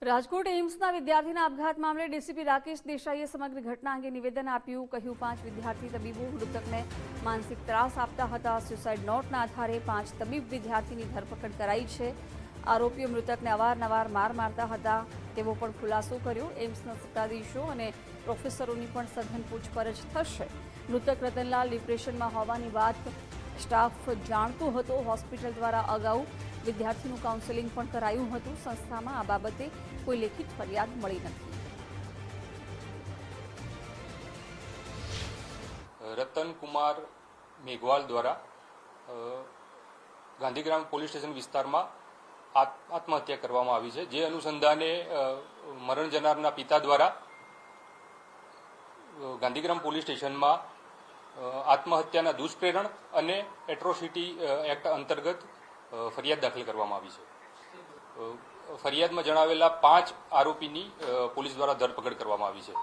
રાજકોટ એમ્સના વિદ્યાર્થીના આપઘાત મામલે ડીસીપી રાકેશ દેસાઈએ સમગ્ર ઘટના અંગે નિવેદન આપ્યું. કહ્યું, 5 વિદ્યાર્થી તબીબો મૃતકને માનસિક ત્રાસ આપતા હતા. સ્યુસાઇડ નોટના આધારે 5 તબીબ વિદ્યાર્થીની ધરપકડ કરાઈ છે. આરોપીઓ મૃતકને અવારનવાર માર મારતા હતા તેવો પણ ખુલાસો કર્યો. એમ્સના સત્તાધીશો અને પ્રોફેસરોની પણ સઘન પૂછપરછ થશે. મૃતક રતનલાલ ડિપ્રેશનમાં હોવાની વાત સ્ટાફ જાણતો હતો. હોસ્પિટલ દ્વારા અગાઉ વિદ્યાર્થીનું કાઉન્સેલિંગ પણ કરાયું હતું. સંસ્થામાં આ બાબતે કોઈ લેખિત ફરિયાદ મળી નથી. રતનકુમાર મેઘવાલ દ્વારા ગાંધીગ્રામ પોલીસ સ્ટેશન વિસ્તારમાં આત્મહત્યા કરવામાં આવી છે. જે અનુસંધાને મરણ જનારના પિતા દ્વારા ગાંધીગ્રામ પોલીસ સ્ટેશનમાં આત્મહત્યાના દુષ્પ્રેરણ અને એટ્રોસિટી એક્ટ અંતર્ગત ફરિયાદ દાખલ કરવામાં આવી છે. ફરિયાદમાં જણાવેલા 5 આરોપીની પોલીસ દ્વારા ધરપકડ કરવામાં આવી છે.